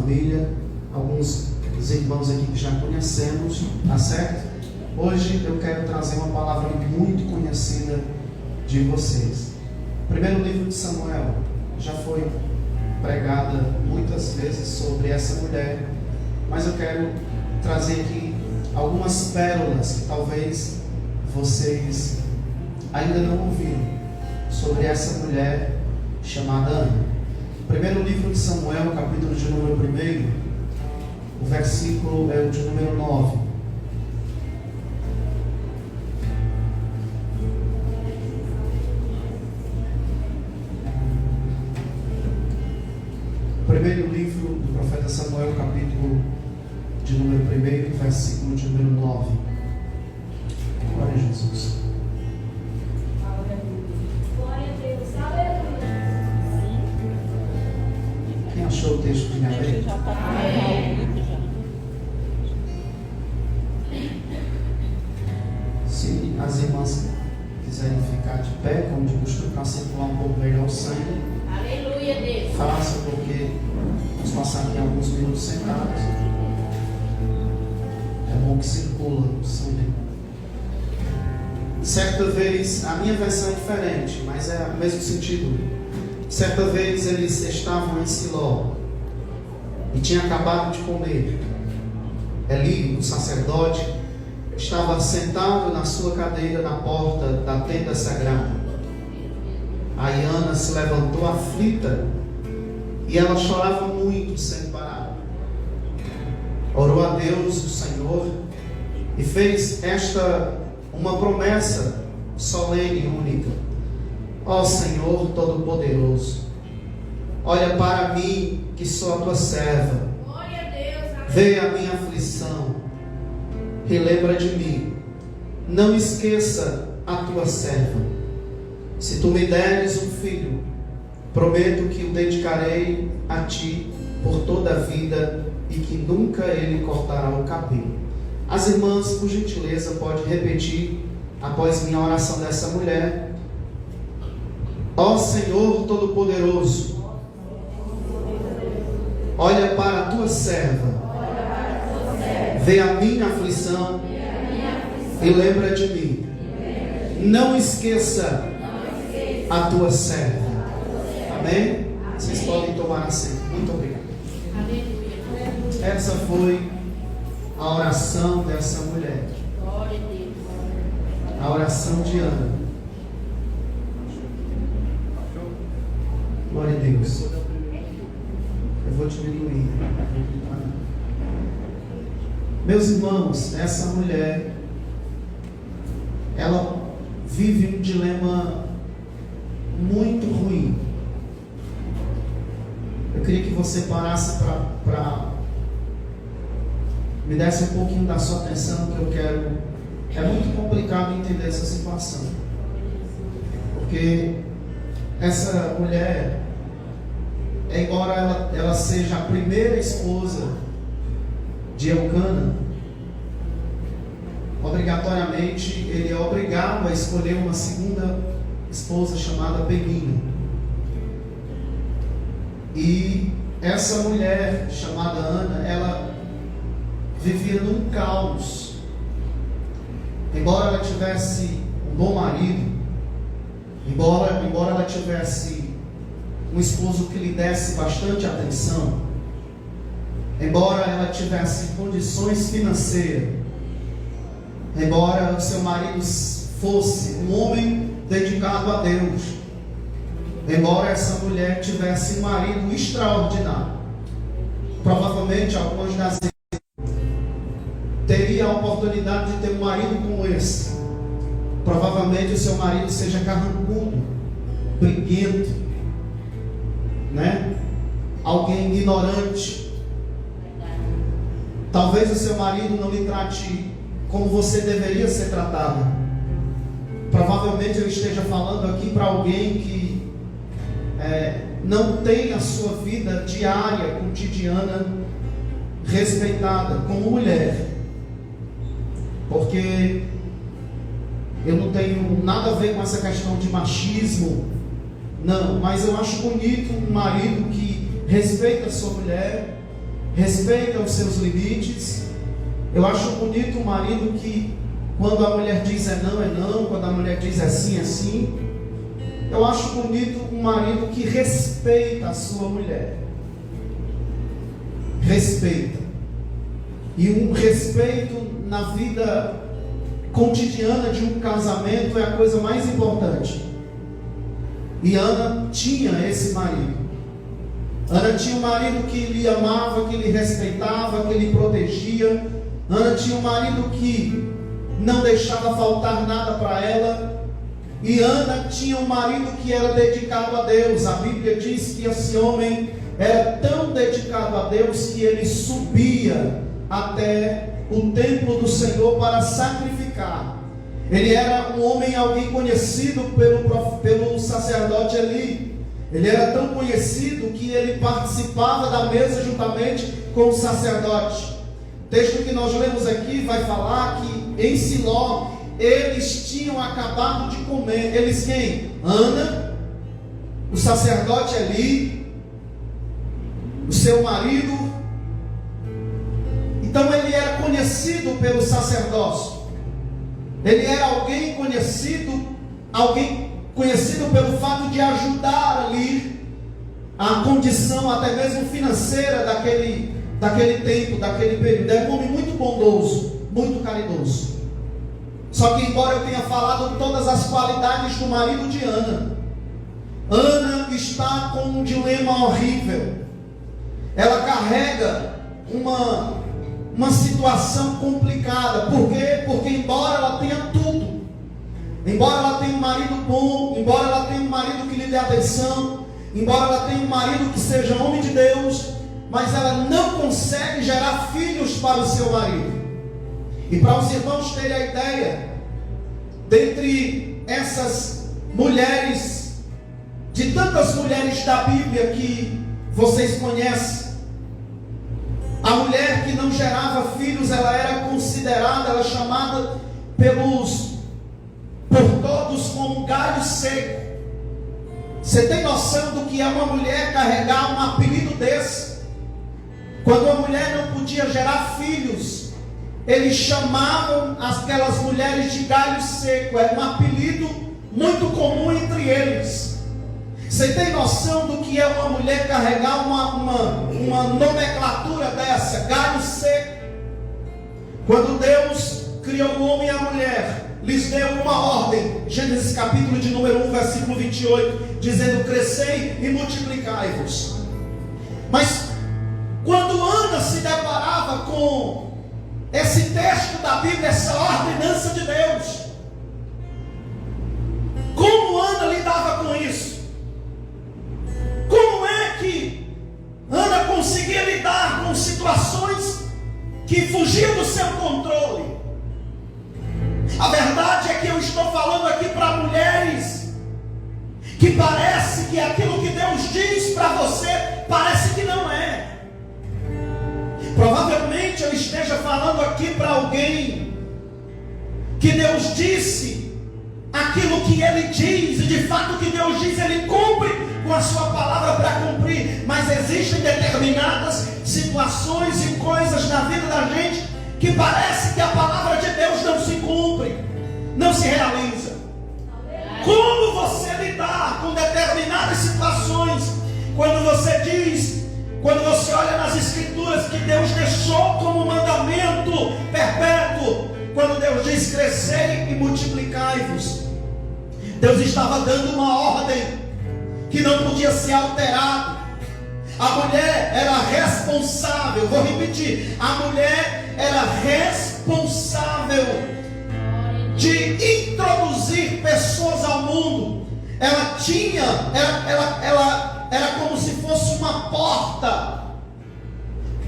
família, alguns dos irmãos aqui que já conhecemos, tá certo? Hoje eu quero trazer uma palavra muito conhecida de vocês. Primeiro livro de Samuel, já foi pregada muitas vezes sobre essa mulher, mas eu quero trazer aqui algumas pérolas que talvez vocês ainda não ouviram sobre essa mulher chamada Ana. Primeiro livro de Samuel, capítulo de número 1, o versículo é o de número 9. Primeiro livro do profeta Samuel, capítulo de número 1, versículo de número 9. Glória a Jesus. Glória a Deus. Aleluia. Quem achou o texto de minha lei? Se as irmãs quiserem ficar de pé, como de costume, para circular um pouco melhor o sangue, Aleluia, Deus. faça, porque vamos passar aqui alguns minutos sentados. É bom que circula o sangue. Certa vez, a minha versão é diferente, mas é o mesmo sentido. Certa vez eles estavam em Siló e tinha acabado de comer. Eli, o sacerdote, estava sentado na sua cadeira na porta da tenda sagrada. Aí Ana se levantou aflita e ela chorava muito sem parar. Orou a Deus, o Senhor, e fez uma promessa solene e única. Ó Senhor Todo-Poderoso, olha para mim que sou a tua serva. Glória a Deus. Vê a minha aflição e lembra de mim. Não esqueça a tua serva. Se tu me deres um filho, prometo que o dedicarei a ti por toda a vida e que nunca ele cortará o cabelo. As irmãs, por gentileza, podem repetir após minha oração dessa mulher. Ó Senhor Todo-Poderoso, olha para a tua serva, vê a minha aflição e lembra de mim. Não esqueça a tua serva. Amém? Vocês podem tomar assento. Muito obrigado. Essa foi a oração dessa mulher. Glória a Deus. A oração de Ana. Glória a Deus. Eu vou diminuir. Meus irmãos, essa mulher, ela vive um dilema muito ruim. Eu queria que você parasse para me desse um pouquinho da sua atenção, que eu quero. É muito complicado entender essa situação, porque essa mulher, embora ela seja a primeira esposa de Eucana, obrigatoriamente ele é obrigado a escolher uma segunda esposa chamada Penina. E essa mulher chamada Ana, ela vivia num caos. Embora ela tivesse um bom marido, embora ela tivesse um esposo que lhe desse bastante atenção, embora ela tivesse condições financeiras, embora o seu marido fosse um homem dedicado a Deus, embora essa mulher tivesse um marido extraordinário, provavelmente algumas das vezes teria a oportunidade de ter um marido como esse. Provavelmente o seu marido seja carrancudo, briguento, né? Alguém ignorante. Talvez o seu marido não lhe trate como você deveria ser tratada. Provavelmente eu esteja falando aqui para alguém que não tem a sua vida diária, cotidiana, respeitada como mulher. Porque eu não tenho nada a ver com essa questão de machismo, não, mas eu acho bonito um marido que respeita a sua mulher, respeita os seus limites. Eu acho bonito um marido que, quando a mulher diz é não, quando a mulher diz é sim, é sim. Eu acho bonito um marido que respeita a sua mulher. Respeita. E um respeito na vida cotidiana de um casamento é a coisa mais importante. E Ana tinha esse marido. Ana tinha um marido que lhe amava, que lhe respeitava, que lhe protegia. Ana tinha um marido que não deixava faltar nada para ela. E Ana tinha um marido que era dedicado a Deus. A Bíblia diz que esse homem era tão dedicado a Deus que ele subia até o templo do Senhor para sacrificar. Ele era um homem, alguém conhecido pelo sacerdote Eli. Ele era tão conhecido que ele participava da mesa juntamente com o sacerdote. O texto que nós lemos aqui vai falar que em Siló eles tinham acabado de comer. Eles quem? Ana, o sacerdote Eli, o seu marido. Então ele era conhecido pelo sacerdócio. Ele era alguém conhecido pelo fato de ajudar ali a condição até mesmo financeira daquele tempo, daquele período. Era um homem muito bondoso, muito caridoso. Só que embora eu tenha falado todas as qualidades do marido de Ana, Ana está com um dilema horrível. Ela carrega uma situação complicada. Por quê? Porque embora ela tenha tudo, embora ela tenha um marido bom, embora ela tenha um marido que lhe dê atenção, embora ela tenha um marido que seja homem de Deus, mas ela não consegue gerar filhos para o seu marido. E para os irmãos terem a ideia, dentre essas mulheres, de tantas mulheres da Bíblia que vocês conhecem, a mulher que não gerava filhos, ela era considerada, ela é chamada por todos como um galho seco. Você tem noção do que é uma mulher carregar um apelido desse? Quando a mulher não podia gerar filhos, eles chamavam aquelas mulheres de galho seco. Era um apelido muito comum entre eles. Você tem noção do que é uma mulher carregar uma nomenclatura dessa? Galho seco. Quando Deus criou o homem e a mulher, lhes deu uma ordem. Gênesis capítulo de número 1, versículo 28, dizendo: crescei e multiplicai-vos. Mas quando Ana se deparava com esse texto da Bíblia, essa ordenança de Deus, como Ana lidava com isso? Como é que Ana conseguia lidar com situações que fugiam do seu controle? A verdade é que eu estou falando aqui para mulheres que parece que aquilo que Deus diz para você parece que não é. Provavelmente eu esteja falando aqui para alguém que Deus disse aquilo que Ele diz, e de fato o que Deus diz Ele cumpre com a sua palavra para cumprir, mas existem determinadas situações e coisas na vida da gente que parece que a palavra de Deus não se cumpre, não se realiza. Como você lidar com determinadas situações, quando você olha nas escrituras que Deus deixou como mandamento perpétuo, quando Deus diz crescei e multiplicai-vos, Deus estava dando uma ordem que não podia ser alterada. A mulher era responsável, vou repetir, a mulher era responsável de introduzir pessoas ao mundo. Ela era como se fosse uma porta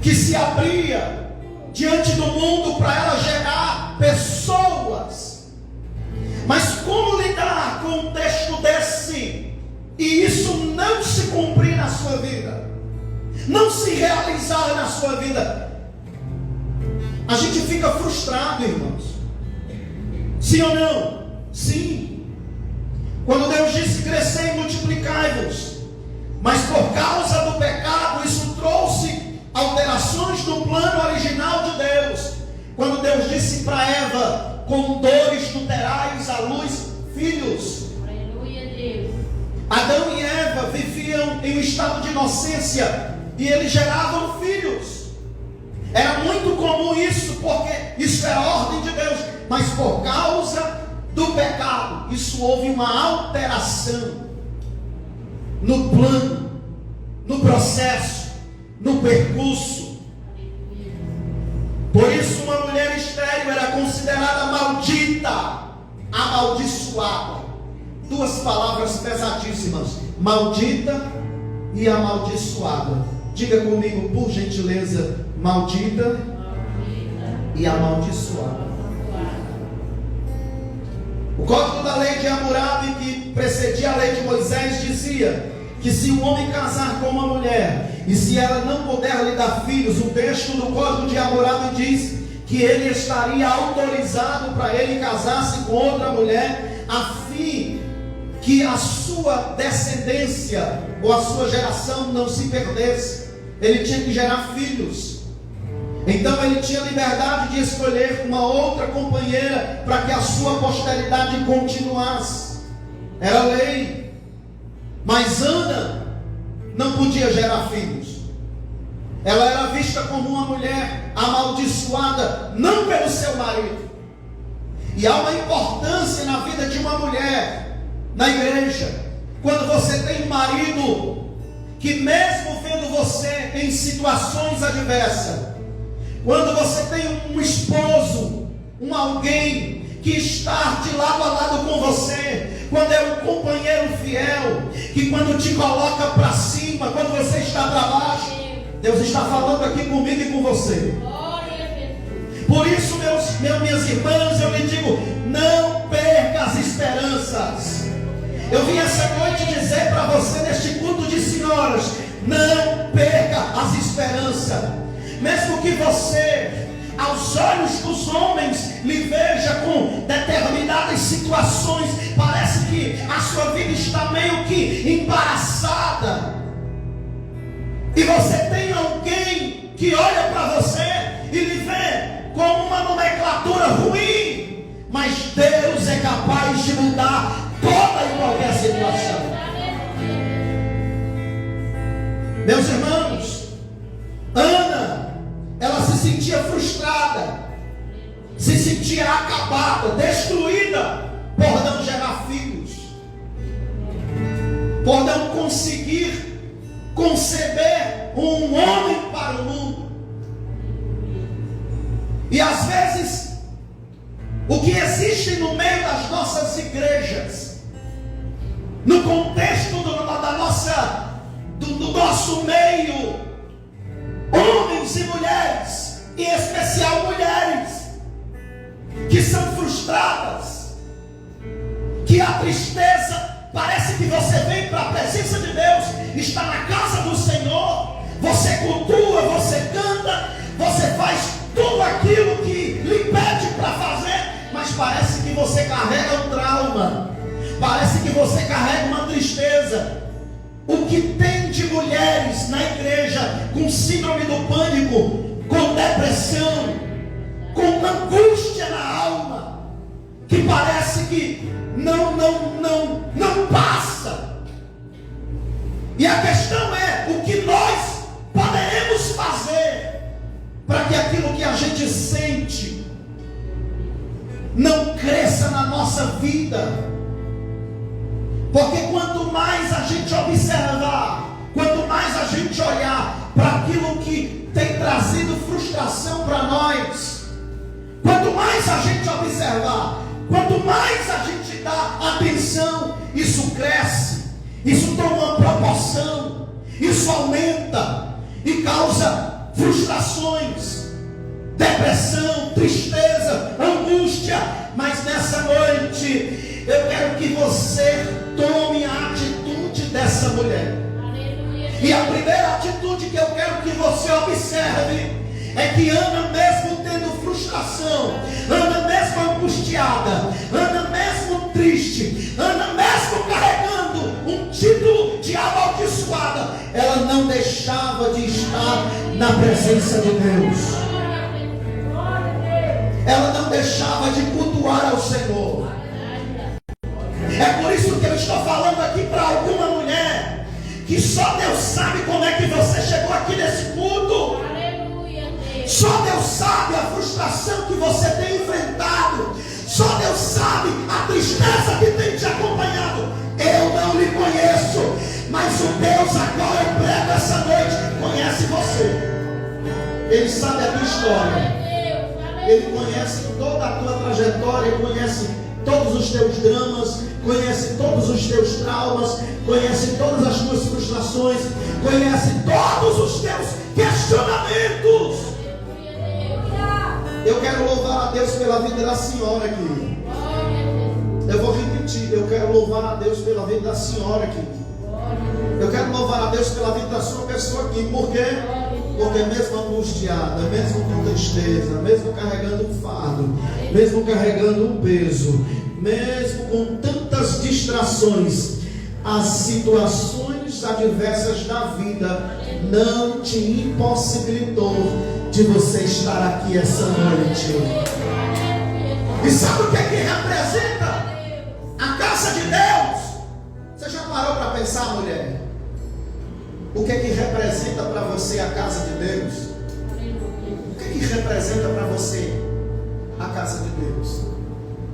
que se abria diante do mundo para ela gerar pessoas. Mas como lidar com um texto desse e isso não se cumprir na sua vida, não se realizar na sua vida? A gente fica frustrado, irmãos. Sim ou não? Sim. Quando Deus disse crescei e multiplicai-vos, mas por causa do pecado isso trouxe alterações Adão e Eva viviam em um estado de inocência e eles geravam filhos. Era muito comum isso, porque isso era a ordem de Deus. Mas por causa do pecado, isso houve uma alteração no plano, no processo, no percurso. Por isso uma mulher estéril era considerada maldita, amaldiçoada. Duas palavras pesadíssimas: maldita e amaldiçoada. Diga comigo, por gentileza: maldita e amaldiçoada. O código da lei de Hammurabi, que precedia a lei de Moisés, dizia que se um homem casar com uma mulher e se ela não puder lhe dar filhos, o texto do código de Hammurabi diz que ele estaria autorizado para ele casar-se com outra mulher, a fim que a sua descendência ou a sua geração não se perdesse. Ele tinha que gerar filhos. Então ele tinha liberdade de escolher uma outra companheira para que a sua posteridade continuasse. Era lei. Mas Ana não podia gerar filhos. Ela era vista como uma mulher amaldiçoada, não pelo seu marido. E há uma importância na vida de uma mulher, na igreja, quando você tem um marido que, mesmo vendo você em situações adversas, quando você tem um esposo, um alguém que está de lado a lado com você, quando é um companheiro fiel, que quando te coloca para cima, quando você está para baixo, Deus está falando aqui comigo e com você. Por isso, minhas irmãs, eu lhe digo: não perca as esperanças. Eu vim essa noite dizer para você, neste culto de senhoras, não perca as esperanças. Mesmo que você, aos olhos dos homens, lhe veja com determinadas situações, parece que a sua vida está meio que embaraçada, e você tem alguém que olha para você e lhe vê como uma nomenclatura ruim, mas Deus é capaz de mudar toda e qualquer situação. Meus irmãos, Ana, ela se sentia frustrada, se sentia acabada, destruída, por não gerar filhos, por não conseguir conceber um homem para o mundo. E às vezes, o que existe no meio das nossas igrejas, no contexto do nosso meio, homens e mulheres, em especial mulheres, que são frustradas, que a tristeza, parece que você vem para a presença de Deus, está na casa do Senhor, você cultua, você canta, você faz tudo aquilo que lhe pede para fazer, mas parece que você carrega um trauma, parece que você carrega uma tristeza. O que tem de mulheres na igreja com síndrome do pânico, com depressão, com angústia na alma, que parece que não passa. E a questão é: o que nós poderemos fazer para que aquilo que a gente sente não cresça na nossa vida? Porque quanto mais a gente observar, quanto mais a gente olhar para aquilo que tem trazido frustração para nós, quanto mais a gente observar, quanto mais a gente dá atenção, isso cresce, isso toma uma proporção, isso aumenta e causa frustrações, depressão, tristeza, angústia. Mas nessa noite eu quero que você tome a atitude dessa mulher. Aleluia. E a primeira atitude que eu quero que você observe é que Ana, mesmo tendo frustração, Ana mesmo angustiada, Ana mesmo triste, Ana mesmo carregando um título de amaldiçoada, ela não deixava de estar na presença de Deus. Ela não deixava de cultuar ao Senhor. É por isso que eu estou falando aqui para alguma mulher E só Deus sabe como é que você chegou aqui nesse culto. Aleluia, Deus. Só Deus sabe a frustração que você tem enfrentado. Só Deus sabe a tristeza que tem te acompanhado. Eu não lhe conheço, mas o Deus a qual eu prego essa noite conhece você. Ele sabe a tua história. Ele conhece toda a tua trajetória. Ele conhece todos os teus dramas, conhece todos os teus traumas, conhece todas as tuas frustrações, conhece todos os teus questionamentos. Eu quero louvar a Deus pela vida da senhora aqui. Eu vou repetir, eu quero louvar a Deus pela vida da senhora aqui. Eu quero louvar a Deus pela vida da sua pessoa aqui. Por quê? Porque mesmo angustiada, mesmo com tristeza, mesmo carregando um fardo, mesmo carregando um peso, mesmo com tantas distrações, as situações adversas da vida não te impossibilitou de você estar aqui essa noite. E sabe o que é que representa a casa de Deus? Você já parou para pensar, mulher? O que é que representa para você a casa de Deus? O que é que representa para você a casa de Deus?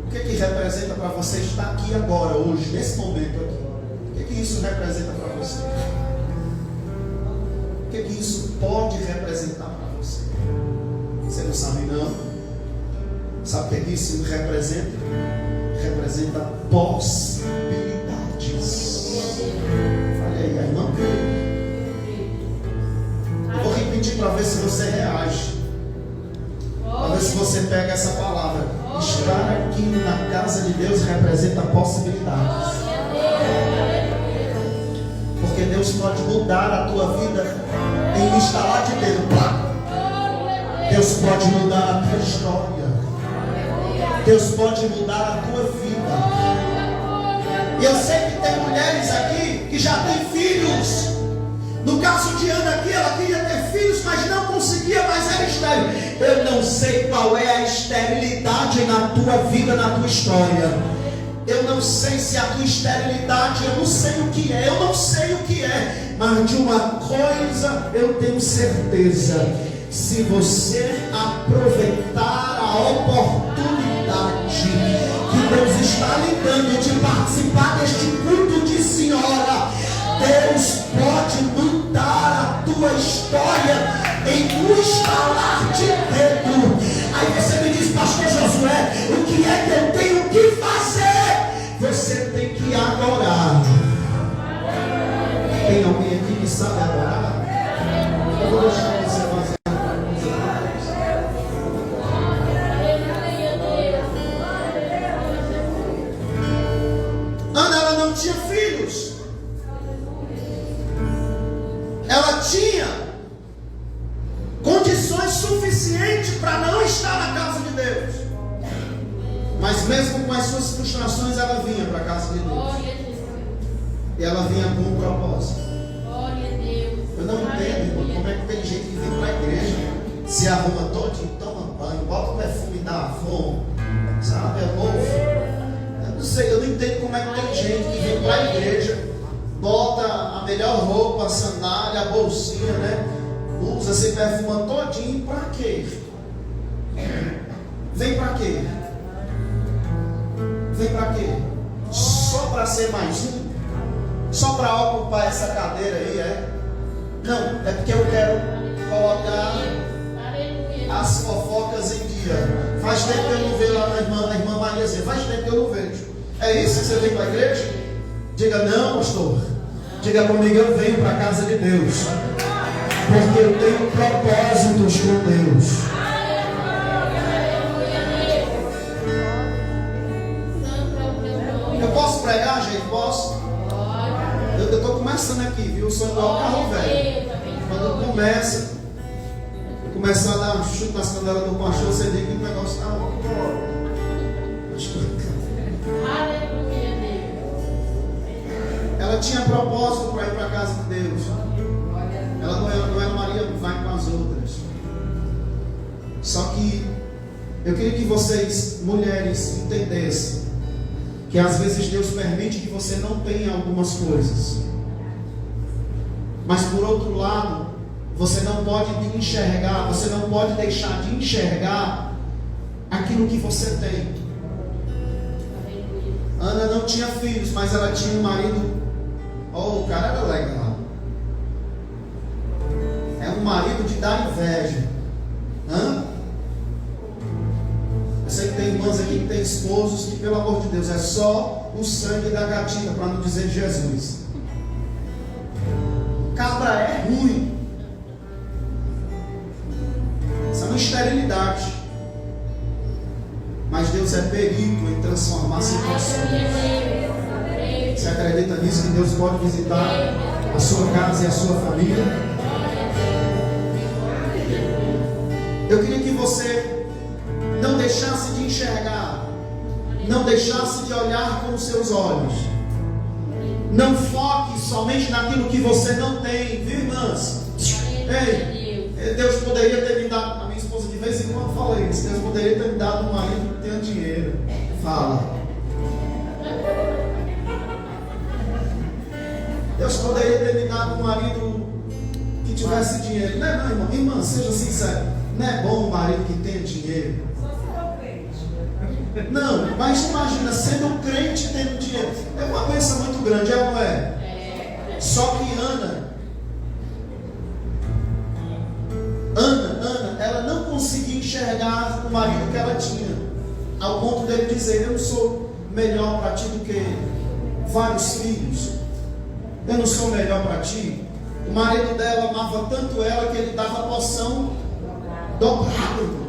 O que é que representa para você estar aqui agora, hoje, nesse momento aqui? O que é que isso representa para você? O que é que isso pode representar para você? Você não sabe não? Sabe o que é que isso representa? Representa possibilidades. Olha aí, a irmã veio. Eu vou repetir para ver se você reage. Para ver se você pega essa palavra. Estar aqui na casa de Deus representa possibilidades. Porque Deus pode mudar a tua vida em um estalar de dedo. Deus pode mudar a tua história. Deus pode mudar a tua vida. E eu sei que tem mulheres aqui que já têm filhos. No caso de Ana aqui, ela queria ter filhos, mas não conseguia, mas era estéril. Eu não sei qual é a esterilidade na tua vida, na tua história. Eu não sei se a tua esterilidade, eu não sei o que é, eu não sei o que é. Mas de uma coisa eu tenho certeza: se você aproveitar a oportunidade que Deus está lhe dando de participar deste culto de senhora, Deus pode mudar a tua história em um estalar de dedo. Aí você me diz, pastor Josué, o que é que eu tenho que fazer? Você tem que adorar. Tem alguém aqui que sabe adorar? Eu vou deixar você fazer. Ana, ela não tinha filhos. Ela tinha condições suficientes para não estar na casa de Deus. Mas mesmo com as suas frustrações, ela vinha para a casa de Deus. E ela vinha com um propósito. Eu não entendo, irmão, como é que tem gente que vem para a igreja, se arruma todinho, toma banho, bota o perfume da Avon, sabe, é novo. Eu não sei, eu não entendo como é que tem gente que vem para a igreja, bota a melhor roupa, a sandália, a bolsinha, né? Usa, se perfuma todinho, pra quê? Vem pra quê? Vem pra quê? Só para ser mais um? Só para ocupar essa cadeira aí, é? Não, é porque eu quero colocar as fofocas em dia. Faz tempo que eu não vejo lá na irmã Mariazinha, faz tempo que eu não vejo. É isso que você vem para a igreja? Diga, não, pastor. Diga comigo, eu venho para a casa de Deus, porque eu tenho propósitos com Deus. Eu posso pregar, gente? Posso? Eu estou começando aqui, viu? Eu sou igual carro velho. Quando começar a dar um chute nas canelas do pastor, você diz que o negócio está bom. Ela tinha propósito para ir para a casa de Deus. Ela não era Maria, vai com as outras. Só que eu queria que vocês, mulheres, entendessem que às vezes Deus permite que você não tenha algumas coisas, Mas por outro lado, você não pode enxergar, você não pode deixar de enxergar aquilo que você tem. Ana não tinha filhos, mas ela tinha um marido. Oh, o cara era legal. É um marido de dar inveja. Hã? Eu sei que tem irmãs aqui que tem esposos que, pelo amor de Deus, é só o sangue da gatinha, para não dizer Jesus. Cabra é ruim. Isso é uma esterilidade. Mas Deus é perito em transformar situações. Você acredita nisso? Que Deus pode visitar a sua casa e a sua família? Eu queria que você não deixasse de enxergar, não deixasse de olhar com os seus olhos. Não foque somente naquilo que você não tem, viu, irmãs? Ei, Deus poderia ter me dado, a minha esposa de vez em quando fala isso, Deus poderia ter me dado um marido que tenha dinheiro. Fala. Deus poderia ter me dado um marido que tivesse dinheiro. Não é não, irmão? Irmã, seja sincero. Não é bom um marido que tenha dinheiro. Não, mas imagina, sendo um crente tendo dinheiro. É uma bênção muito grande, é ou não é? Só que Ana, ela não conseguia enxergar o marido que ela tinha, ao ponto dele dizer: eu não sou melhor para ti do que vários filhos, eu não sou melhor para ti. O marido dela amava tanto ela que ele dava poção dobrada.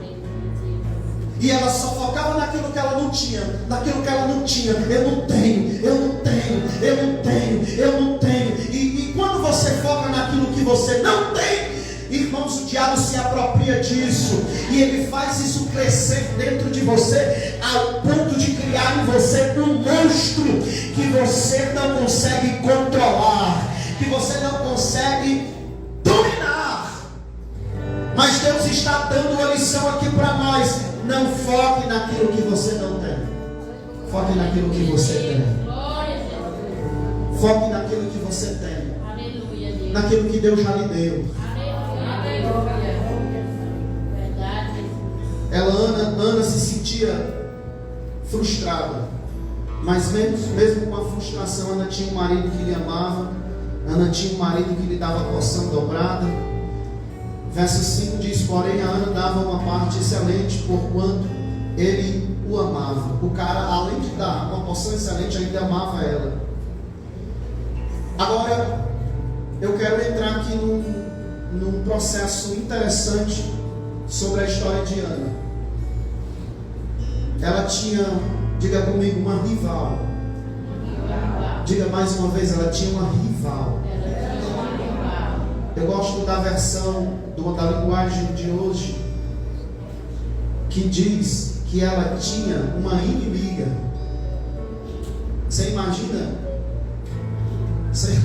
E ela só focava naquilo que ela não tinha, naquilo que ela não tinha. Eu não tenho, eu não tenho, eu não tenho, eu não tenho. E quando você foca naquilo que você não tem, irmãos, o diabo se apropria disso. E ele faz isso crescer dentro de você, ao ponto de criar em você um monstro que você não consegue controlar, que você não consegue dominar. Mas Deus está dando uma lição aqui para nós. Não foque naquilo que você não tem. Foque naquilo que você tem. Foque naquilo que você tem. Naquilo que Deus já lhe deu. Ana se sentia frustrada. Mas mesmo com a frustração, Ana tinha um marido que lhe amava. Ana tinha um marido que lhe dava porção dobrada. Verso 5 diz: porém a Ana dava uma parte excelente, porquanto ele o amava. O cara, além de dar uma porção excelente, ainda amava ela. Agora, eu quero entrar aqui num processo interessante sobre a história de Ana. Ela tinha, diga comigo, uma rival. Diga mais uma vez, ela tinha uma rival. Eu gosto da versão da linguagem de hoje, que diz que ela tinha uma inimiga. Você imagina? Você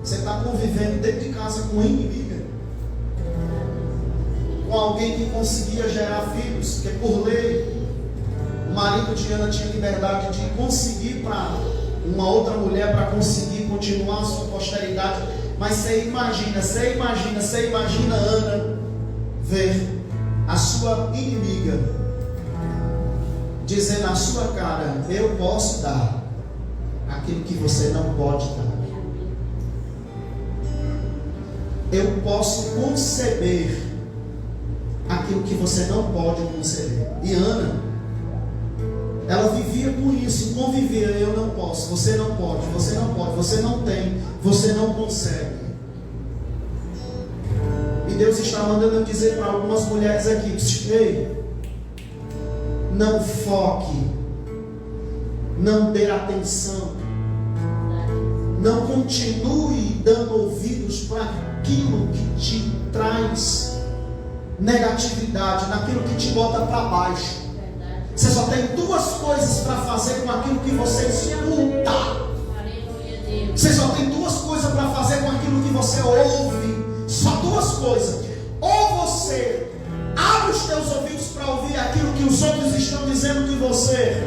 está convivendo dentro de casa com uma inimiga, com alguém que conseguia gerar filhos, porque por lei o marido de Ana tinha liberdade de conseguir para uma outra mulher, para conseguir continuar a sua posteridade. Mas você imagina Ana ver a sua inimiga dizer na sua cara: eu posso dar aquilo que você não pode dar. Eu posso conceber aquilo que você não pode conceber. E Ana, ela vivia com isso, convivia: eu não posso, você não pode, você não pode, você não tem, você não consegue. E Deus está mandando eu dizer para algumas mulheres aqui: ei, não foque, não dê atenção, não continue dando ouvidos para aquilo que te traz negatividade, naquilo que te bota para baixo. Você só tem duas coisas para fazer com aquilo que você escuta. Você só tem duas coisas para fazer com aquilo que você ouve. Só duas coisas. Ou você abre os teus ouvidos para ouvir aquilo que os outros estão dizendo de você,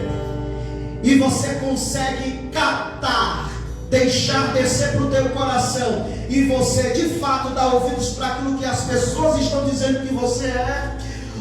e você consegue captar deixar descer para o teu coração e você de fato dar ouvidos para aquilo que as pessoas estão dizendo que você é,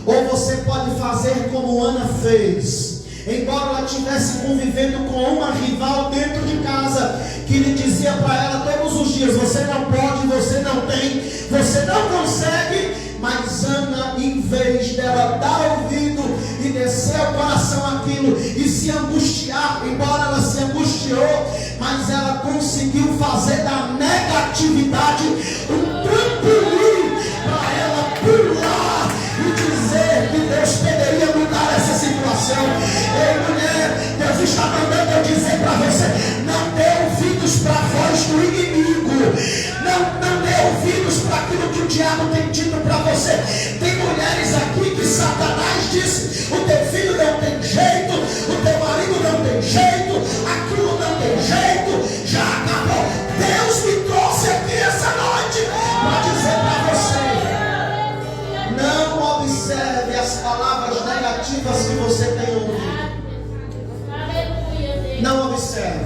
ou você pode fazer como Ana fez. Embora ela estivesse convivendo com uma rival dentro de casa, que lhe dizia para ela todos os dias: você não pode, você não tem, você não consegue. Mas Ana, em vez dela dar ouvido e descer ao coração aquilo e se angustiar, embora ela se angustiou, mas ela conseguiu fazer da negatividade um trampolim para ela pular e dizer que Deus poderia mudar essa situação. Ei, mulher, Deus está mandando eu dizer para você: não dê ouvidos para a voz do inimigo, não dê ouvidos para aquilo que o diabo tem dito para você. Tem mulheres aqui que Satanás diz: o teu filho não tem jeito, o teu marido não tem jeito, aquilo não tem jeito, já acabou. Deus me trouxe aqui essa noite para dizer para você: não observe as palavras negativas que você tem ouvido. Não observe.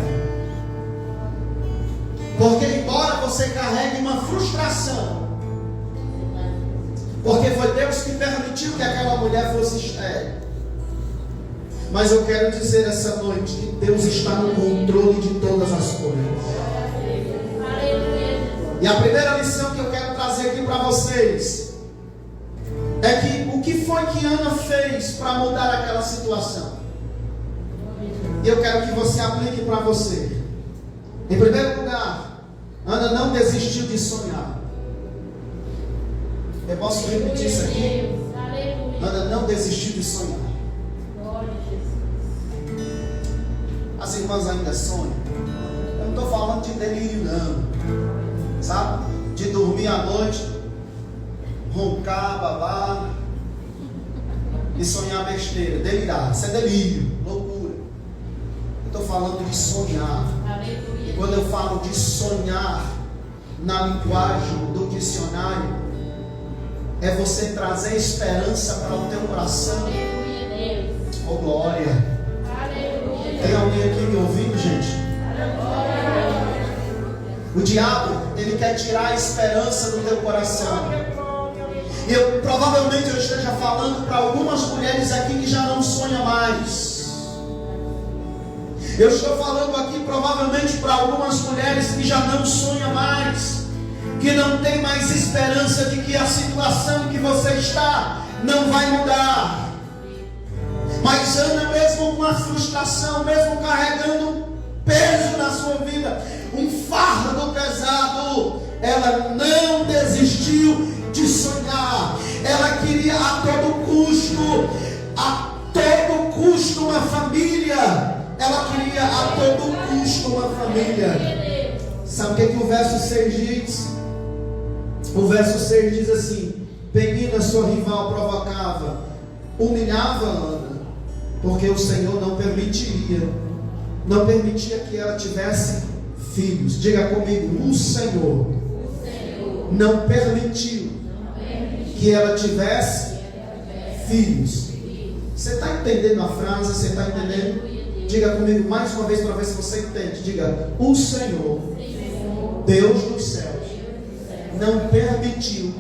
Porque embora você carregue uma frustração, porque foi Deus que permitiu que aquela mulher fosse estéril, mas eu quero dizer essa noite que Deus está no controle de todas as coisas. E a primeira lição que eu quero trazer aqui para vocês é que o que foi que Ana fez para mudar aquela situação? E eu quero que você aplique para você. Em primeiro lugar, Ana não desistiu de sonhar. Eu posso repetir isso aqui? Ana não desistiu de sonhar. As irmãs ainda sonham. Eu não estou falando de delírio não, sabe? De dormir à noite, roncar, babar e sonhar besteira, delirar. Isso é delírio, loucura. Eu estou falando de sonhar. E quando eu falo de sonhar na linguagem do dicionário, é você trazer esperança para o teu coração. Oh glória! Tem alguém aqui me ouvindo, gente? O diabo, ele quer tirar a esperança do teu coração. E provavelmente eu esteja falando para algumas mulheres aqui que já não sonham mais. Eu estou falando aqui provavelmente para algumas mulheres que já não sonham mais, que não tem mais esperança de que a situação em que você está não vai mudar. Mas Ana, mesmo com a frustração, mesmo carregando peso na sua vida, um fardo pesado, ela não desistiu de sonhar. Ela queria a todo custo uma família. Ela queria a todo custo uma família. Sabe o que o verso 6 diz? O verso 6 diz assim: Penina, sua rival, provocava, humilhava Ana, porque o Senhor não permitia que ela tivesse filhos. Diga comigo: o Senhor não permitiu que ela tivesse filhos. Você está entendendo a frase? Você está entendendo? Diga comigo mais uma vez para ver se você entende. Diga: o Senhor, Deus dos céus, não permitiu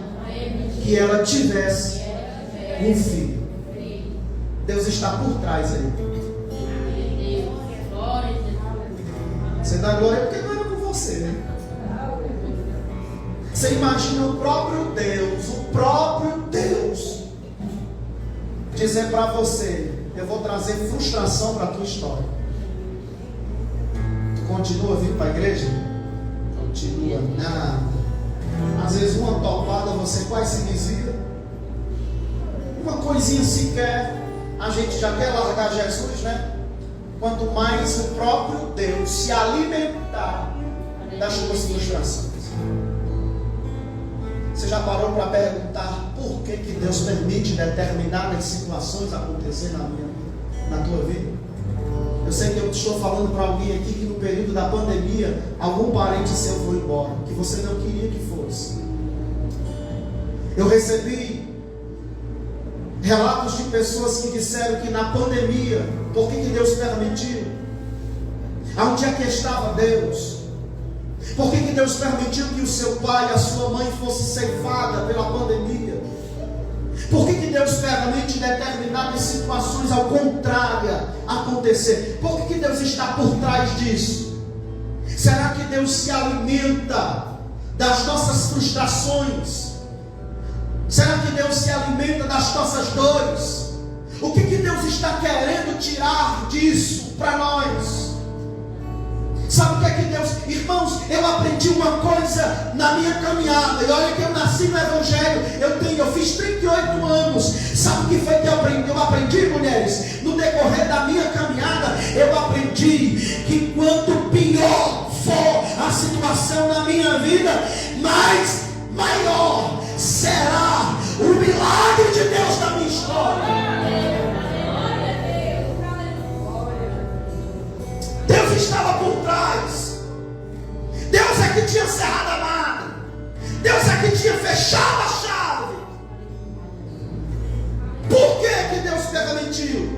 que ela tivesse um filho. Deus está por trás aí. Você dá glória porque não era com você, né? Você imagina o próprio Deus dizer para você: eu vou trazer frustração para a tua história. Tu continua vindo para a igreja? Continua nada. Às vezes uma topada você quase se desvia. Uma coisinha sequer, a gente já quer largar Jesus, né? Quanto mais o próprio Deus se alimentar das tuas frustrações. Você já parou para perguntar por que Deus permite determinadas situações acontecer na tua vida? Eu sei que eu estou falando para alguém aqui que no período da pandemia algum parente seu foi embora, que você não queria que fosse. Eu recebi relatos de pessoas que disseram que na pandemia, por que Deus permitiu? Onde é que estava Deus? Por que Deus permitiu que o seu pai e a sua mãe fossem ceifados pela pandemia? Por que Deus permite determinadas situações ao contrário acontecer? Por que Deus está por trás disso? Será que Deus se alimenta das nossas frustrações? Será que Deus se alimenta das nossas dores? O que Deus está querendo tirar disso para nós? Sabe o que é que Deus... Irmãos, eu aprendi uma coisa na minha caminhada. E olha que eu nasci no Evangelho. Eu fiz 38 anos. Sabe o que foi que eu aprendi? Eu aprendi, mulheres, no decorrer da minha caminhada, eu aprendi que quanto pior for a situação na minha vida, mais maior será o milagre de Deus na minha história. Deus estava por trás. Deus é que tinha cerrado a madre. Deus é que tinha fechado a chave. Por que Deus permitiu?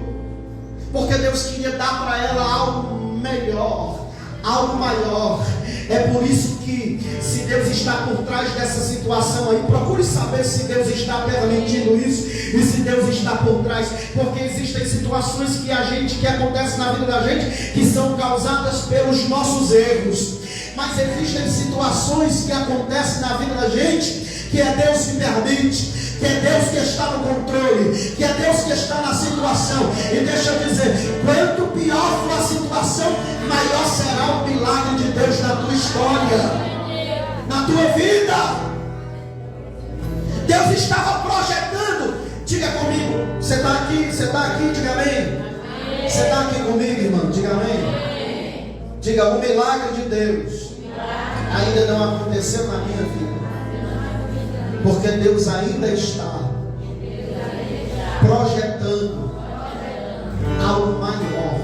Porque Deus queria dar para ela algo melhor, algo maior. É por isso que, se Deus está por trás dessa situação aí, procure saber se Deus está permitindo isso e se Deus está por trás, porque existem situações que acontecem na vida da gente que são causadas pelos nossos erros, mas existem situações que acontecem na vida da gente que é Deus que permite, que é Deus que está no controle, que é Deus que está na situação. E deixa eu dizer, quanto pior for a situação, maior será o milagre de Deus na tua história, na tua vida. Deus estava projetando. Diga comigo, você está aqui, diga amém. Você está aqui comigo, irmão, diga amém. Diga, o milagre de Deus ainda não aconteceu na minha vida, porque Deus ainda está projetando algo maior,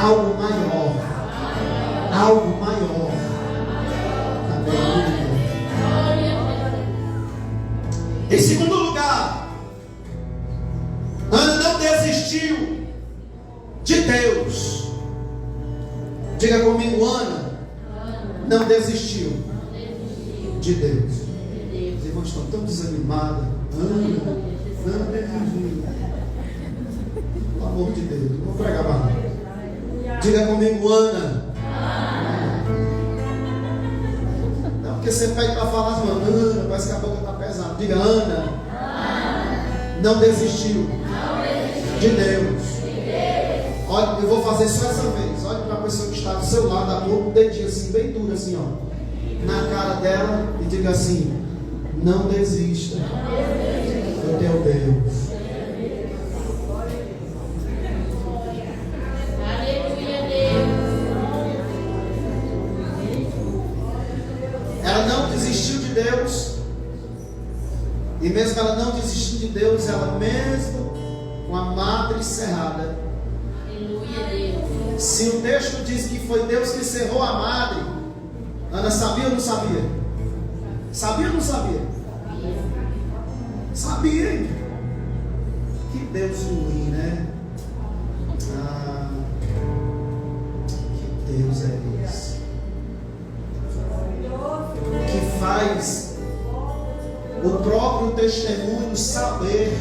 algo maior, algo maior. Em segundo lugar, Ana não desistiu de Deus. Diga comigo, Ana não desistiu de Deus. Os irmãos estão tão desanimados. Não desistiu. Pelo amor de Deus, não vou pregar mais. Diga comigo, Ana. Não, porque você pede para falar, Ana, parece que a boca está pesada. Diga, Ana não desistiu de Deus. Olha, eu vou fazer só essa vez. Olha para a pessoa que está do seu lado, aponta o dedinho assim, bem duro assim, ó, na cara dela e diga assim: não desista do teu Deus. Ela não desistiu de Deus. E mesmo que ela não desistiu de Deus, ela mesmo com a madre cerrada. Se o texto diz que foi Deus que cerrou a madre, Ana sabia ou não sabia? Sabia ou não sabia? Sabia, hein? Que Deus ruim, né? Ah, que Deus é esse? Que faz o próprio testemunho saber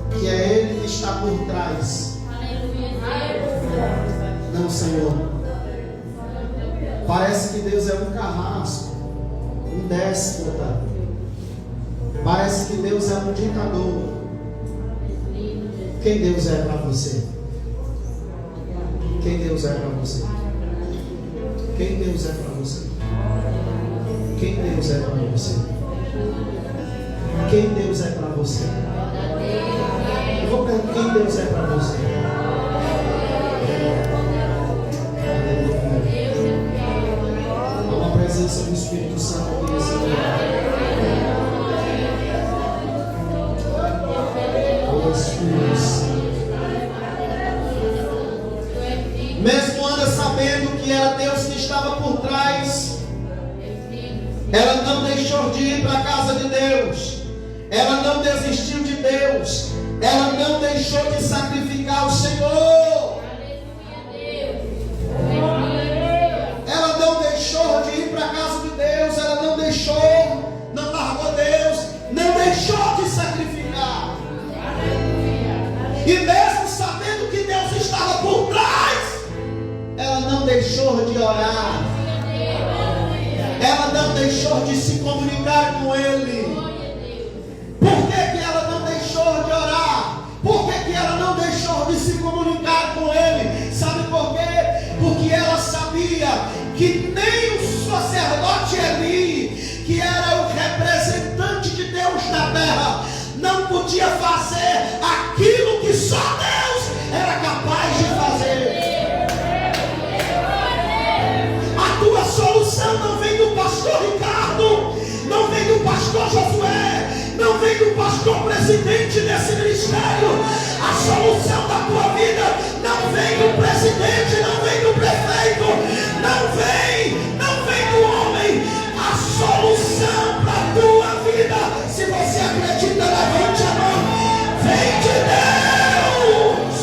que é Ele que está por trás. Não, Senhor. Parece que Deus é um carrasco, um déspota. Parece que Deus é um ditador. Quem Deus é para você? Quem Deus é para você? Quem Deus é para você? Quem Deus é para você? Quem Deus é para você? Eu vou perguntar: quem Deus é para você? Há uma presença do Espírito Santo aqui nesse lugar. O Espírito Santo. Mesmo Ana sabendo que era Deus que estava por trás, ela não deixou de ir para a casa de Deus. Ela não desistiu de Deus. Ela não deixou de sacrificar o Senhor. Ela não deixou ela não deixou de se comunicar com Ele. Por que ela não deixou de orar? Por que ela não deixou de se comunicar com Ele? Sabe por quê? Porque ela sabia que nem o sacerdote Eli, que era o representante de Deus na terra, não podia fazer aquilo que só Deus era capaz de fazer. A tua solução não vem do pastor Ricardo, não vem do pastor Josué, não vem do pastor presidente desse ministério. A solução da tua vida não vem do presidente, não vem do prefeito, não vem do homem. A solução para a tua vida, se você acredita, levante a mão, vem de Deus.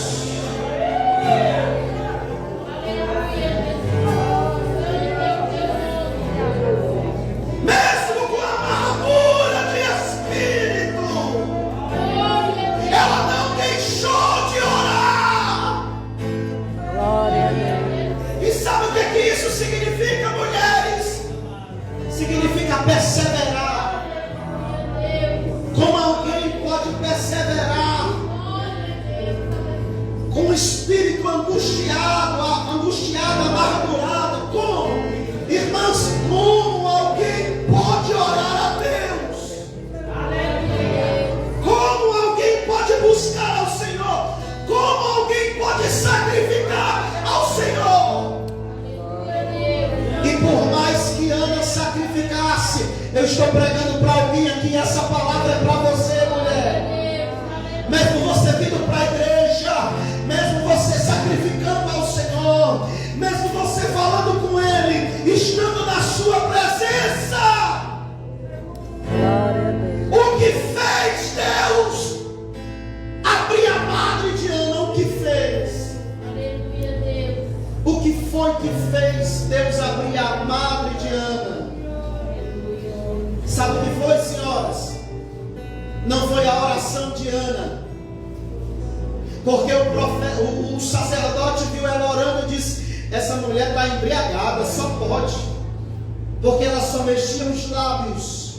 Mesmo com a amargura de espírito, ela não deixou de orar. Glória a Deus. E sabe o que isso significa, mulheres? Significa perseverar. Como alguém pode perseverar com o espírito angustiado, amargurado? Como? Irmãs, como alguém pode orar a Deus? Como alguém pode buscar ao Senhor? Como alguém pode sacrificar ao Senhor? E por mais que Ana sacrificasse, eu estou pregando para alguém aqui, essa palavra é para você, mulher. Mesmo você vindo para a igreja, mesmo você sacrificando ao Senhor, mesmo você falando com Ele, estando na sua presença, Glória a Deus. o que fez Deus abrir a madre de Ana? O que fez? Aleluia, Deus. O que foi que fez Deus abrir a madre de Ana? Sabe o que foi, senhoras? Não foi a oração de Ana, porque o sacerdote viu ela orando e disse: essa mulher está embriagada, só pode, porque ela só mexia os lábios,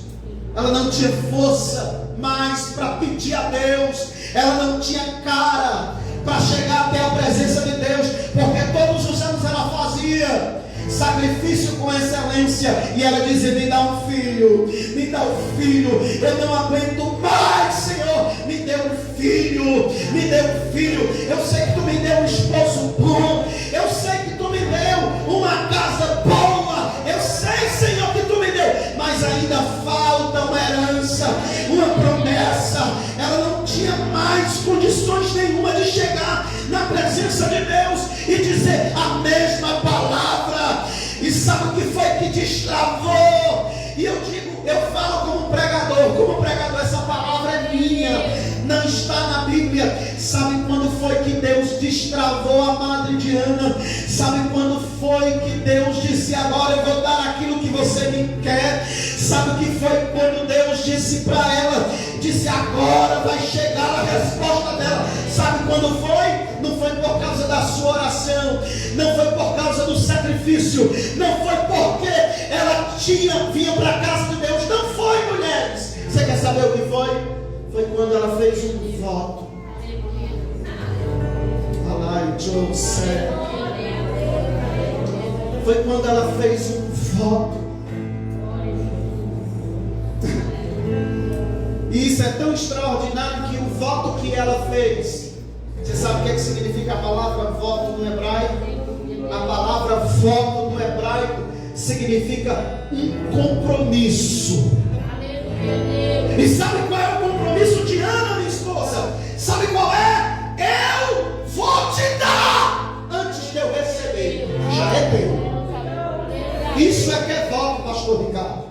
ela não tinha força mais para pedir a Deus, ela não tinha cara para chegar até a presença de Deus, porque todos os anos ela fazia sacrifício com excelência, e ela dizia: me dá um filho, me dá um filho, eu não aguento mais, Senhor, me dê um filho, me dê um filho. Eu sei que tu me deu um esposo bom, eu sei que tu me deu uma casa boa, eu sei, Senhor, que tu me deu, mas ainda falta uma herança, uma promessa. Ela não tinha mais condições nenhuma de chegar na presença de Deus e dizer a mesma palavra. E sabe o que foi que destravou? E eu digo, eu falo como pregador, essa palavra é minha, não está na Bíblia. Sabe quando foi que Deus destravou a madre de Ana? Sabe quando foi que Deus disse: agora eu vou dar aquilo que você me quer? Sabe o que foi quando Deus disse para ela? Disse: agora vai chegar a resposta dela. Sabe quando foi? Não foi por causa da sua oração, não foi por causa do sacrifício, não foi porque ela vinha para a casa de Deus, não foi, mulheres. Você quer saber o que foi? Foi quando ela fez um voto. Foi quando ela fez um voto. E isso é tão extraordinário que o voto que ela fez, você sabe o que significa a palavra voto no hebraico? A palavra voto no hebraico significa um compromisso. E sabe qual é o compromisso de Ana, minha esposa? Sabe qual é? Eu vou te dar antes de eu receber. Já é teu. Isso é que é voto, pastor Ricardo.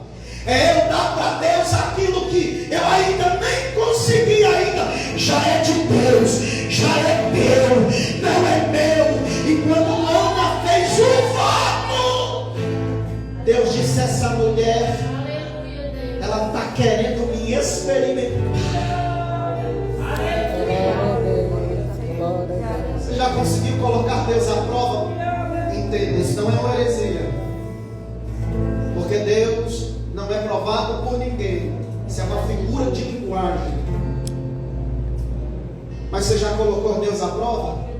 É eu dar para Deus aquilo que eu ainda nem consegui ainda. Já é de Deus, já é teu, não é meu. E quando Ana fez o voto, Deus disse: essa mulher, ela está querendo me experimentar. Você já conseguiu colocar Deus à prova? Entenda, isso não é uma heresia. Porque Deus não é provado por ninguém. Isso é uma figura de linguagem. Mas você já colocou Deus à prova?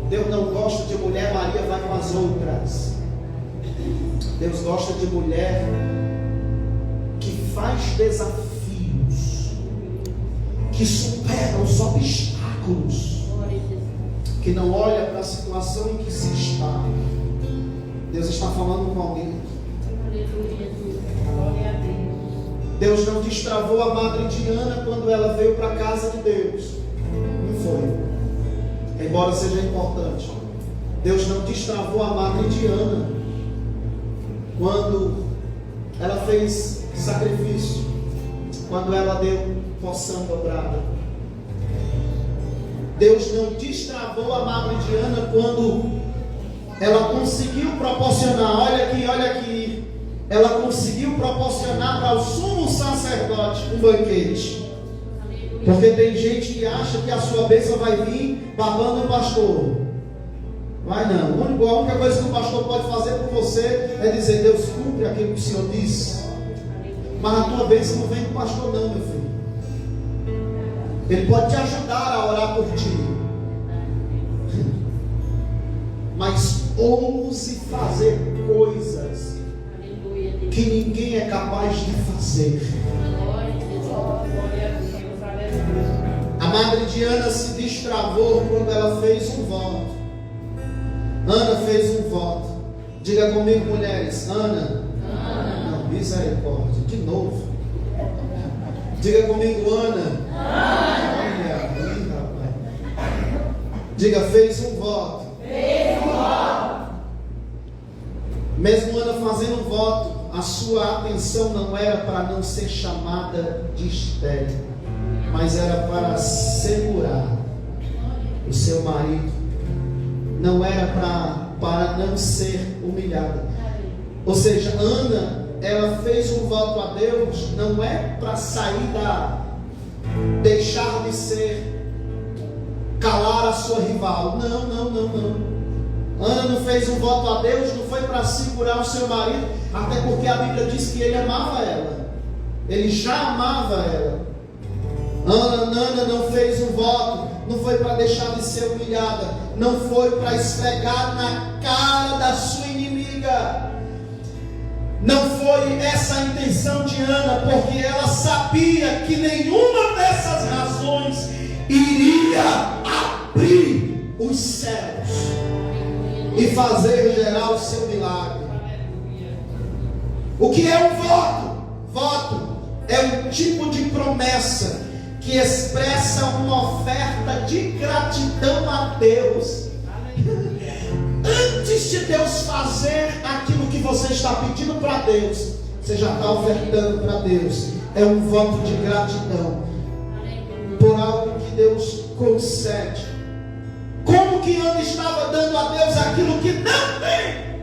Deus não gosta de mulher, Maria vai com as outras. Deus gosta de mulher que faz desafios, que supera os obstáculos, que não olha para a situação em que se está. Deus está falando com alguém. Deus não destravou a madre Diana quando ela veio para a casa de Deus. Não foi. Embora seja importante. Deus não destravou a madre Diana quando ela fez sacrifício, quando ela deu porção dobrada. Deus não destravou a madre Diana quando ela conseguiu proporcionar, olha aqui, ela conseguiu proporcionar para o sumo sacerdote um banquete. Porque tem gente que acha que a sua bênção vai vir babando o pastor. Vai não. A única coisa que o pastor pode fazer por você é dizer: Deus, cumpre aquilo que o Senhor disse. Mas a tua bênção não vem do pastor não, meu filho. Ele pode te ajudar a orar por ti. Mas ouse fazer coisas que ninguém é capaz de fazer. A madre Diana se destravou quando ela fez um voto. Ana fez um voto. Diga comigo, mulheres. Ana. Não, misericórdia. De novo. Diga comigo, Ana. Olha aí, rapaz. Diga, fez um voto. Mesmo Ana fazendo um voto, a sua atenção não era para não ser chamada de estéril, mas era para segurar o seu marido. Não era para não ser humilhada. Ou seja, Ana, ela fez um voto a Deus, não é para sair deixar de ser, calar a sua rival. Não. Ana não fez um voto a Deus, não foi para segurar o seu marido, até porque a Bíblia diz que ele amava ela. Ele já amava ela. Ana não fez um voto, não foi para deixar de ser humilhada, não foi para esfregar na cara da sua inimiga. Não foi essa a intenção de Ana, porque ela sabia que nenhuma dessas razões iria abrir os céus e fazer gerar o seu milagre. O que é um voto? Voto é um tipo de promessa que expressa uma oferta de gratidão a Deus. Antes de Deus fazer aquilo que você está pedindo para Deus, você já está ofertando para Deus. É um voto de gratidão por algo que Deus concede. Como que Ana estava dando a Deus aquilo que não tem?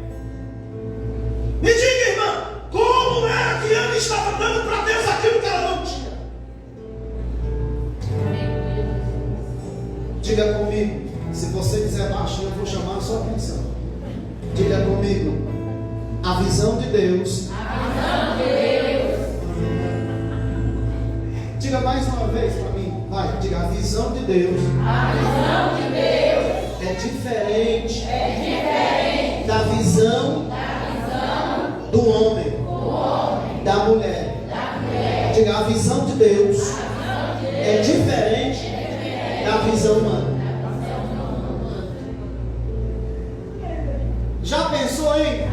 Me diga, irmã, como era que Ana estava dando para Deus aquilo que ela não tinha? Diga comigo. Se você quiser baixo, eu vou chamar a sua atenção. Diga comigo. A visão de Deus. Diga mais uma vez para mim. Vai, diga, a visão de Deus. É diferente da visão do homem, da mulher. Diga, a visão de Deus é diferente da visão humana. Já pensou, hein?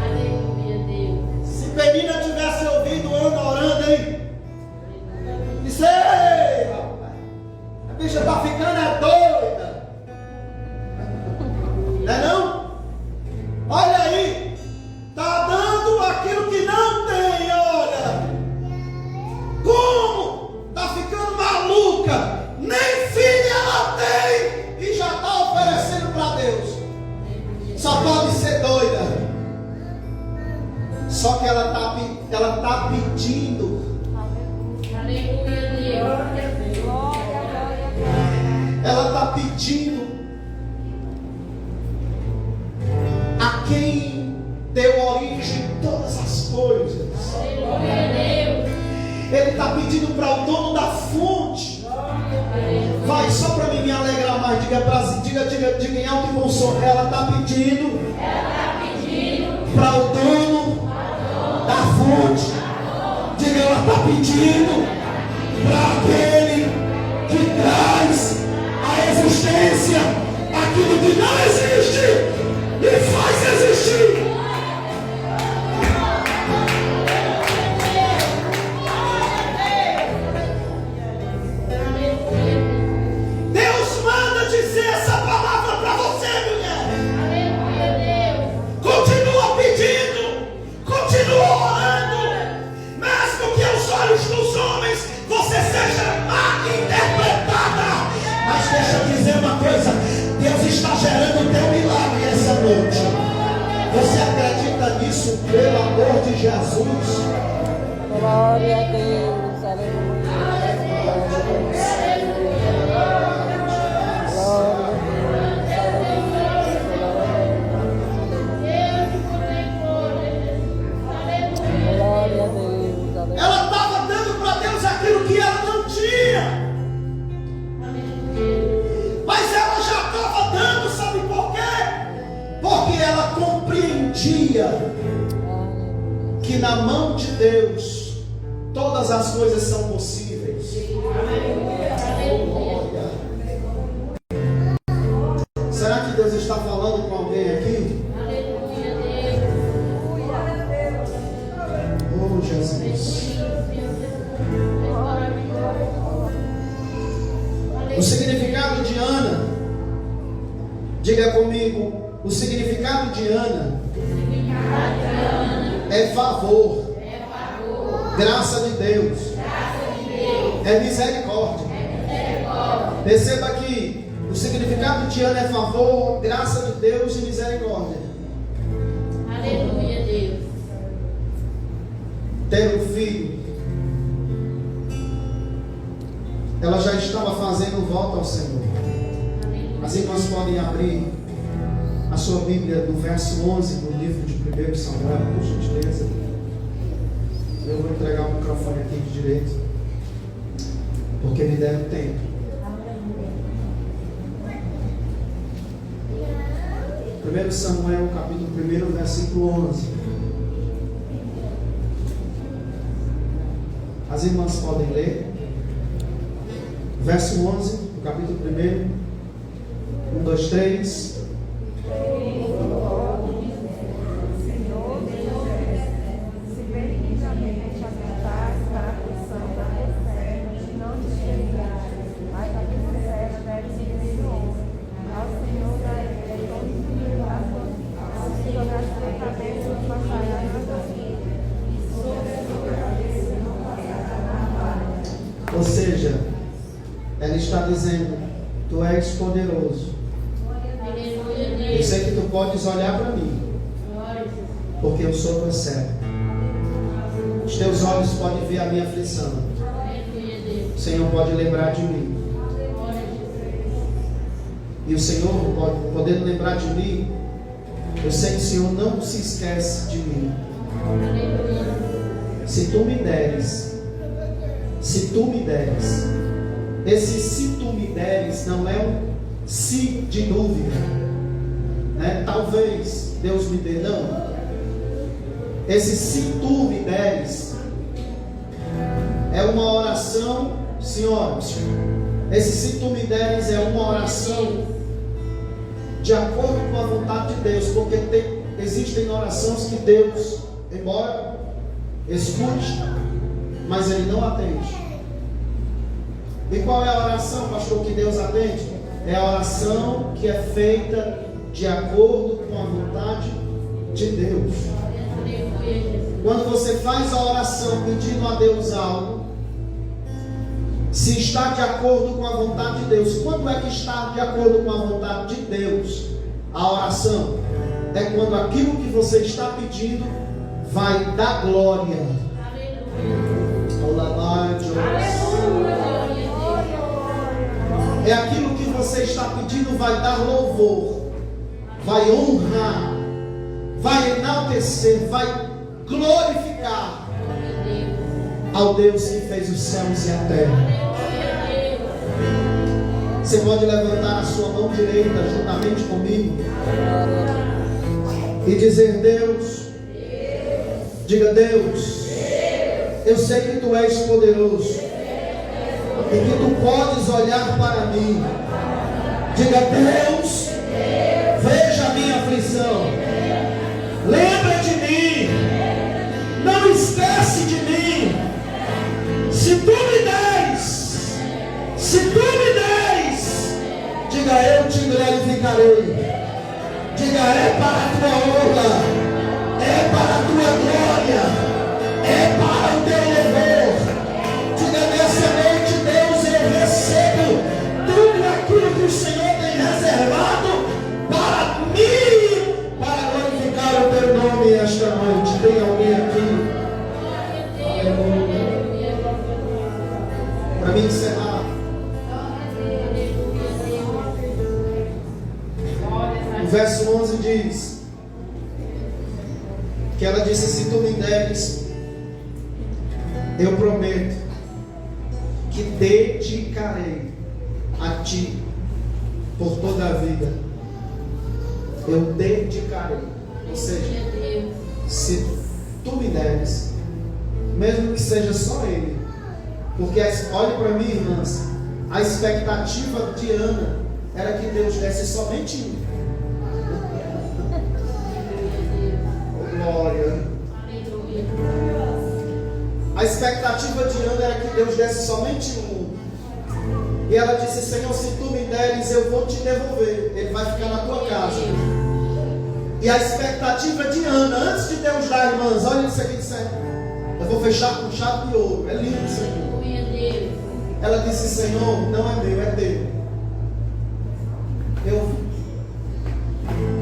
Se Penina tivesse ouvido Ana orando, hein? Disse: ei, rapaz, a bicha tá ficando doida. Não é não? Olha aí, tá dando aquilo que não tem, olha. Como? Tá ficando maluca. Nem filha ela tem e já tá oferecendo para Deus. Só pode ser doida. Só que ela tá pedindo. Ela está pedindo a quem deu origem a todas as coisas. coisas. Ele está pedindo para o dono da fonte. Vai, só para mim me alegrar mais. Diga em alto e bom som. Ela está pedindo para o dono da fonte. Diga, ela está pedindo para aquele que traz a existência aquilo que não existe e faz existir. Deus manda dizer essa palavra para você, mulher. Continua pedindo, continua orando, mesmo que aos olhos dos homens você seja mal interpretada. Mas deixa eu dizer uma coisa: Deus está gerando o teu milagre essa noite. Você acredita nisso, pelo amor de Jesus? Glória a Deus, aleluia. Glória a Deus, glória a Deus, aleluia. Ela estava dando para Deus aquilo que ela não tinha. Mas ela já estava dando, sabe por quê? Porque ela compreendia que na mão de Deus todas as coisas são possíveis. Será que Deus está falando com alguém aqui? Oh, Jesus. O significado de Ana, diga comigo, o significado de Ana é favor, graça de Deus, é misericórdia. Perceba que o significado de Ana é favor, graça de Deus e misericórdia. Aleluia, Deus. Ter um filho, ela já estava fazendo voto ao Senhor. As irmãs podem abrir a sua Bíblia no verso 11 do livro de 1 Samuel, por gentileza. Eu vou entregar o microfone aqui de direito, porque me deram tempo. 1 Samuel, capítulo 1, versículo 11. As irmãs podem ler. Verso 11, do capítulo 1. 1, 2, 3. Ou seja, ela está dizendo: tu és poderoso. Eu sei que tu podes olhar para mim, porque eu sou teu servo. Os teus olhos podem ver a minha aflição. O Senhor pode lembrar de mim. E o Senhor, podendo lembrar de mim, eu sei que o Senhor não se esquece de mim. Se tu me deres, esse se tu me deres não é um se de dúvida, né? Talvez Deus me dê, não. Esse se tu me deres é uma oração, senhoras. Esse se tu me deres é uma oração de acordo com a vontade de Deus, porque existem orações que Deus, embora escute, mas Ele não atende. E qual é a oração, pastor, que Deus atende? É a oração que é feita de acordo com a vontade de Deus. Quando você faz a oração pedindo a Deus algo, se está de acordo com a vontade de Deus. Quando é que está de acordo com a vontade de Deus? A oração é quando aquilo que você está pedindo vai dar glória. É aquilo que você está pedindo vai dar louvor, vai honrar, vai enaltecer, vai glorificar ao Deus que fez os céus e a terra. Você pode levantar a sua mão direita juntamente comigo e dizer: Deus, diga: Deus, eu sei que tu és poderoso e que tu podes olhar para mim. Diga: Deus, veja a minha aflição, lembra de mim, não esquece de mim. Se tu me deres, diga: eu te glorificarei. Diga: é para a tua honra, é para a tua glória, é para o teu louvor. Diga: nessa noite, Deus, eu recebo tudo aquilo que o Senhor tem reservado para mim, para glorificar o teu nome esta noite. Tem alguém aqui? Para mim encerrar, o verso 11 diz que ela disse: se tu me deres, eu prometo que dedicarei a ti por toda a vida. Eu dedicarei. Ou seja, se tu me deres, mesmo que seja só ele, porque olhe para mim, irmãs, a expectativa de Ana era que Deus desse somente um. Glória. A expectativa de Ana era que Deus desse somente um. E ela disse: Senhor, se tu me deres, eu vou te devolver. Ele vai ficar na tua casa. E a expectativa de Ana, antes de Deus dar, irmãs, olha isso aqui, certo? Eu vou fechar com chave de ouro. É lindo isso aqui. Ela disse: Senhor, não é meu, é teu.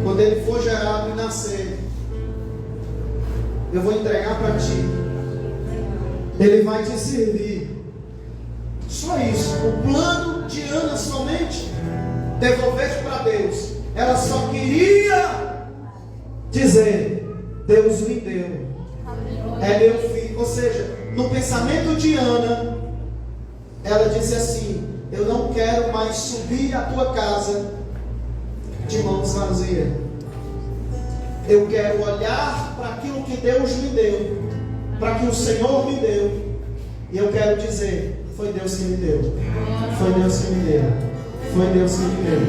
Quando ele for gerado e nascer, eu vou entregar para ti. Ele vai te servir. Só isso. O plano de Ana somente devolver para Deus. Ela só queria dizer: Deus me deu, é meu filho. Ou seja, no pensamento de Ana, ela disse assim: eu não quero mais subir à tua casa de mãos vazias. Eu quero olhar para aquilo que Deus me deu, para que o Senhor me deu, e eu quero dizer: foi Deus que me deu, foi Deus que me deu, foi Deus que me deu,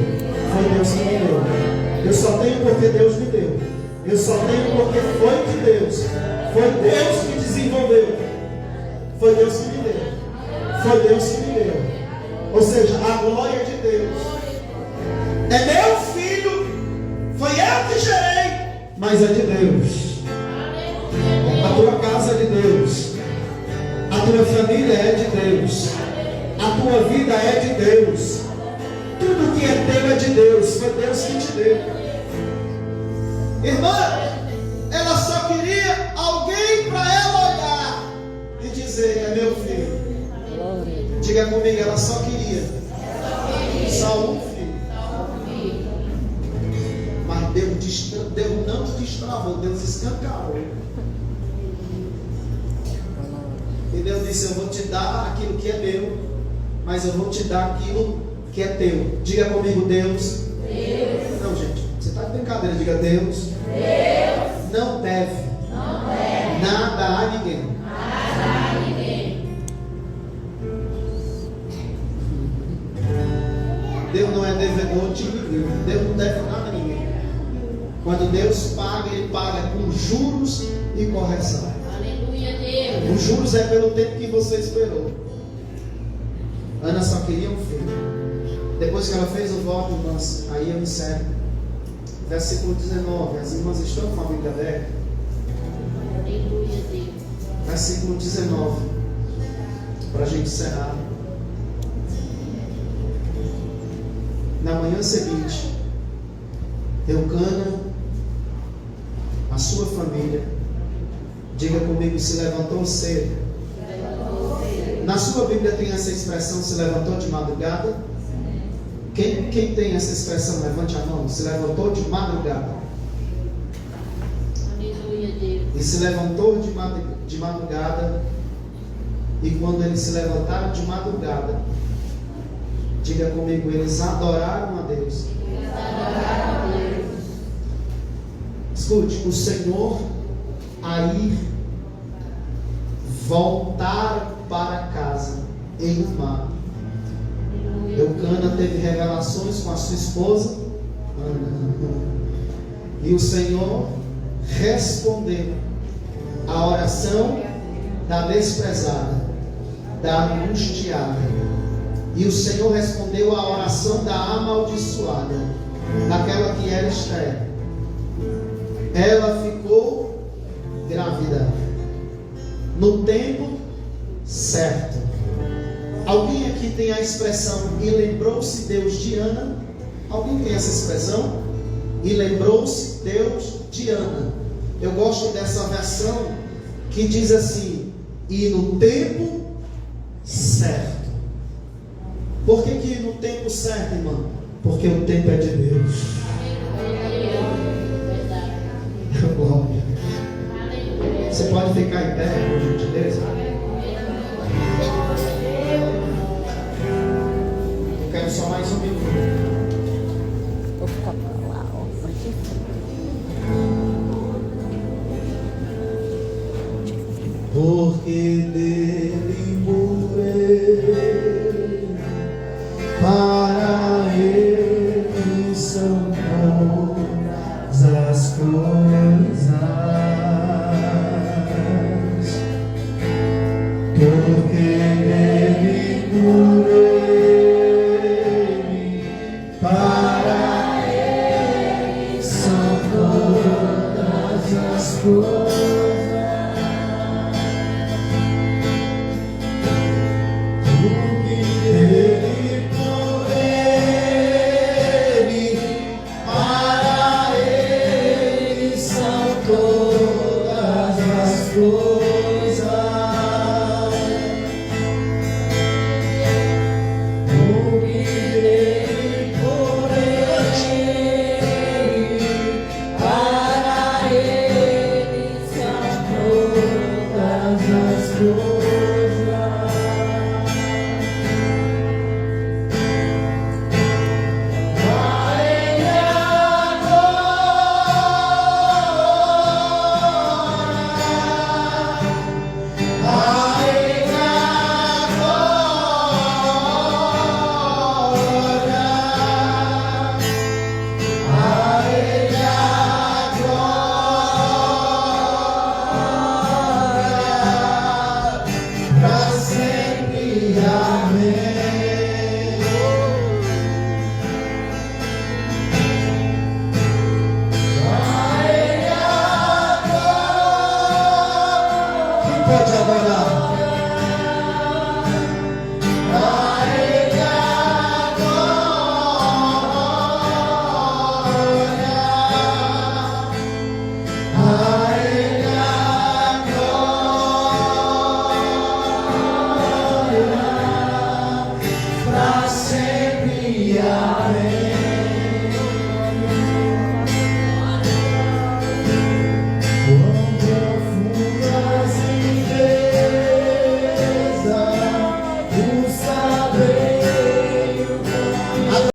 foi Deus que me deu. Eu só tenho porque Deus me deu, eu só tenho porque foi de Deus, foi Deus que desenvolveu, foi Deus que me deu, foi Deus que me deu. Ou seja, a glória de Deus é meu filho, foi eu que gerei, mas é de Deus. A tua casa é de Deus, a tua família é de Deus, a tua vida é de Deus, tudo que é teu é de Deus, foi Deus que te deu. Irmã, ela só queria alguém para ela olhar e dizer: é meu filho. Diga comigo: ela só queria só um filho. Mas Deus não destravou, Deus escancarou. E Deus disse: eu vou te dar aquilo que é meu, mas eu vou te dar aquilo que é teu. Diga comigo: Deus. Não, gente, você está de brincadeira. Diga: Deus. Não deve nada a ninguém. Deus não é devedor de ninguém. Deus não deve nada a ninguém. Quando Deus paga, Ele paga com juros e correção. Os juros é pelo tempo que você esperou. Ana só queria um filho. Depois que ela fez o voto, irmãs, aí eu encerro. Versículo 19. As irmãs estão com a Bíblia aberta? Versículo 19. Para a gente encerrar. Na manhã seguinte, Eucana, a sua família, diga comigo, se levantou cedo. Na sua Bíblia tem essa expressão: se levantou de madrugada? Quem tem essa expressão? Levante a mão. Se levantou de madrugada. e se levantou de madrugada, e quando eles se levantaram de madrugada, diga comigo, eles adoraram a Deus. Escute, o Senhor a ir voltar para casa em Ramá. Eucana teve revelações com a sua esposa, e o Senhor respondeu a oração da desprezada, da angustiada. E o Senhor respondeu a oração da amaldiçoada, daquela que era estéril. Ela ficou grávida no tempo certo. Alguém aqui tem a expressão e lembrou-se Deus de Ana? Alguém tem essa expressão? E lembrou-se Deus de Ana. Eu gosto dessa versão que diz assim: e no tempo certo. Por que no tempo certo, irmão? Porque o tempo é de Deus. Glória. Você pode ficar em pé, por gentileza? Eu quero só mais um minuto. Vou ficar pra lá, ó. Porque dele morreu, para ele são todas as coisas. Porque ele morreu, para ele são todas as coisas. Coisas.